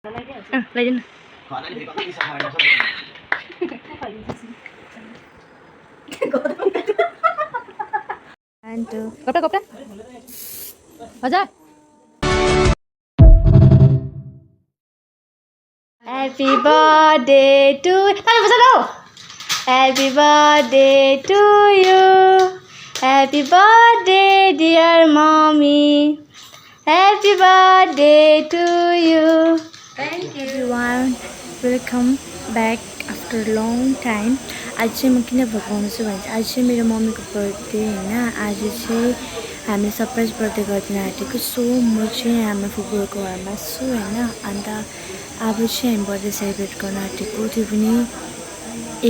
Legend. And kopra. Baja. Happy birthday to Happy birthday to you. Happy birthday, dear mommy. Happy birthday to you. Thank you. Everyone, welcome back after a long time. आज चाहिँ म किन भगाउनु छु भने आज चाहिँ मेरो मम्मीको birthday हैन। आज चाहिँ हामी सरप्राइज बर्थडे गर्दिन आँटेको। सो म चाहिँ हाम्रो फुपूको घरमा छु हैन। अन्त अब चाहिँ हामी बर्थडे सेलिब्रेट गर्न आँटेको। त्यो पनि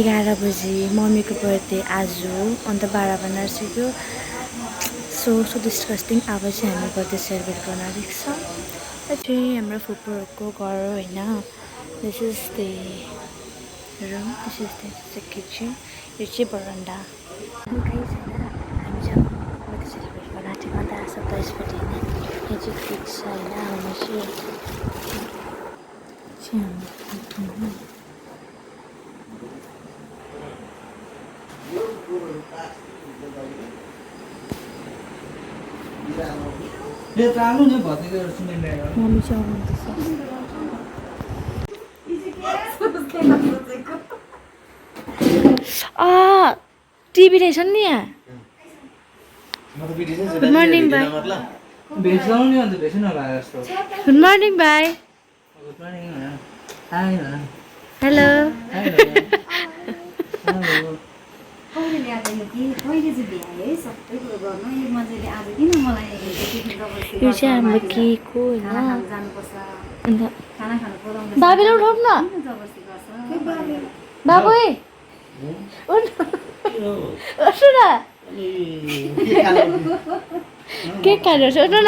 11 बजे मम्मीको बर्थडे आज हो। अन्त 12 बन्न आँटेको। So disgusting. अब चाहिँ हामी बर्थडे सेलिब्रेट गर्न आँटेको छ। चाहिँ हाम्रो फुपूको घर हो हैन। This is the room. This is the kitchen. यो चाहिँ बरन्डा। गाइस हैन हामी चाहिँ बर्थडे सेलिब्रेट गर्न आँटेको। अन्त सरप्राइजपट्टि हैन यो चाहिँ केक छ हैन। हामी चाहिँ मम्मी चाहिँ आउनुहुँदैछ। टिभी रहेछ नि यहाँ। गुड मर्निङ भाइ। गुड मर्निङ भाइ। हेलो। यो चाहिँ हाम्रो केक हो होइन। अन्त बाबुले उठाउनु न। बाबु उठ्नु न। केक खानु छ उठ्नु न।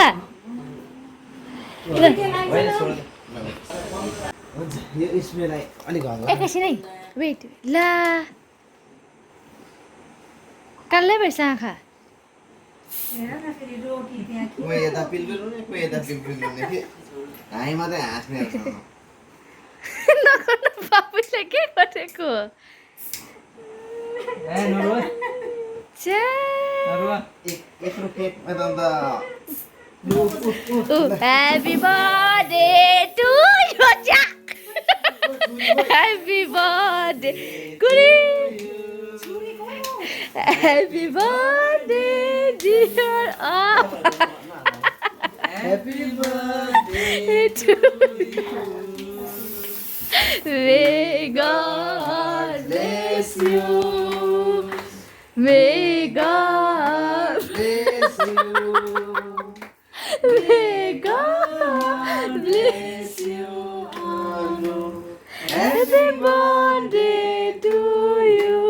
एकैछिन है वेट। ला कालै भएछ आँखा। नगर्नु बाबुले के गरेको। Happy birthday to you, Jack. Happy birthday, Kuri. Happy birthday, dear. Happy birthday to you. May God bless you. May God bless you. May God bless you. Happy birthday to you.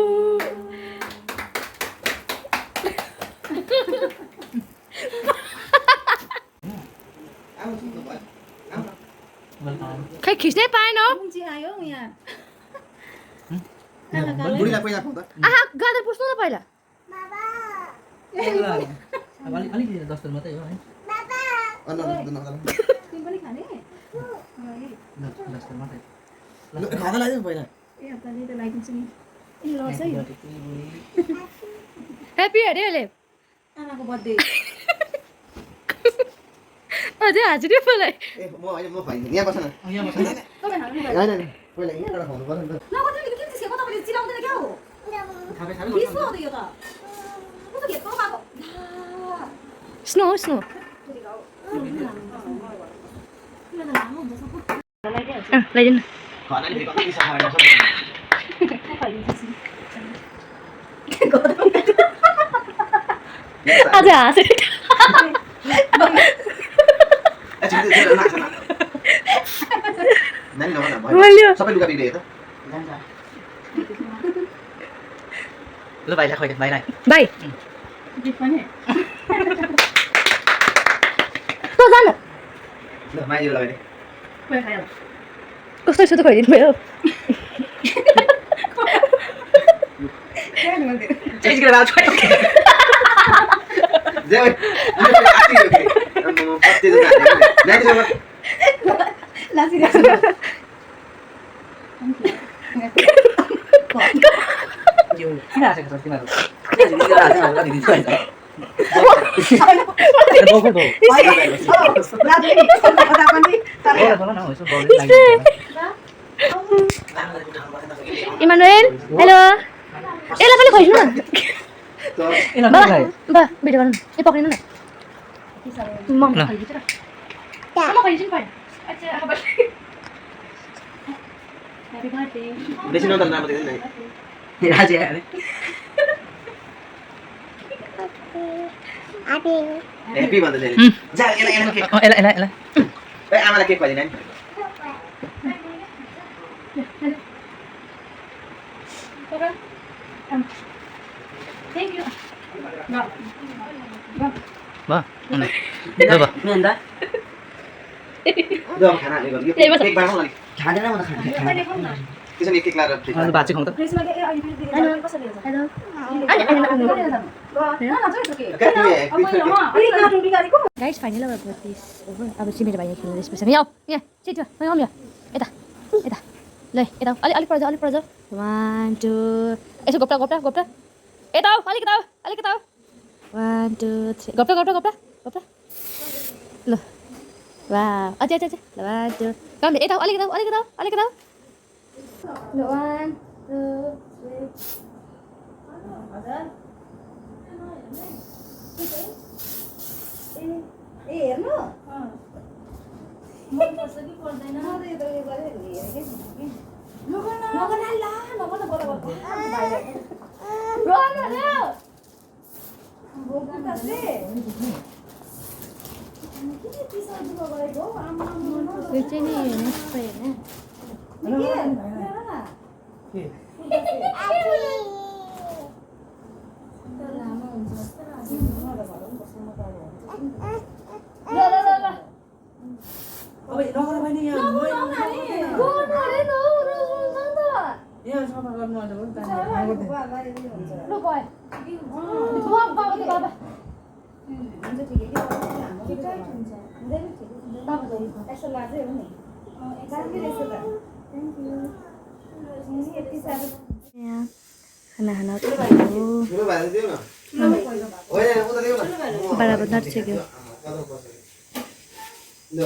खै खिच्नै पाएन हो। आहा गाडा पुस्नु न पहिला। Happy अरे अहिले आमाको birthday. अझै हाजिरी मलाई। स्नो स्नो लैजाउनु। अझै हाँसेर सबै लुगा बिग्रियो त। ल भाइलाई खोइ भाइलाई। भाइ त जानु। ल माइयो लगाइदे। कस्तो छ त खोइदिनु भयो। चेन्ज गरेर आउँछु। जे Nhiều cái nào sẽ có cái nào. Cái gì cái nào sẽ là đi chơi rồi. Đâu có đâu. Emmanuel, hello. Ela kali khoinu na. Ini Ba, apa? ba, video गर्नु. ए पक्रिनु न. मम खाइ दिन्छ र. म खाइ दिन्छु पाइ. अच्छा, अब Happy birthday. Besin nonton drama itu nih. Ini aja ya. Happy banget deh. Jangan enak cake. Oh, enak. Amal cake aja nih. Thank you. Ba. Ba. Menda. Dong, खाना ले गर्नु केक बनाउँ न खाँदैन म त खाना त्यसो नि केक लाएर अनि बाचे खाउँ त हेलो गाइस फाइनल अब दिस ओभर अब चाहिँ मेरो भाइले खेल्नु स्पेस यहाँ यहाँ छिटो यहाँ आउँ यता यता ल यता अलिक पर जा 1 2 यसो गोप्टा यता आऊ अलिक यता आऊ 1 2 3 गोप्टा ल वाह अझै ल 1 2 काम यता आऊ अलिक यता आऊ ल 1 2 3 ए हेर्नु मन पर्छ कि पर्दैन म त यो त गरे हेरे के नगर्न ला नगर्न बराबर रोन रे बोल्नु त से के पिसा दुको गरेको आमा यो चाहिँ नि नेक्स्ट होइन के लामो हुन्छ जस्तो ल अब नगर भने यहाँ यहाँ सफा गर्नु अझ पनि ल गए बाबा हुन्छ ठिकै के टाइट हुन्छ हुँदैन ठिकै बाबा गई यसो लाग्दै हो नि राम्रो रहेछ त थ्यांक यू यति साह्रो यहाँ खाना मेरो भाइ दिउ न होइन उता दिउ न बराबर नर्सेक्यो ल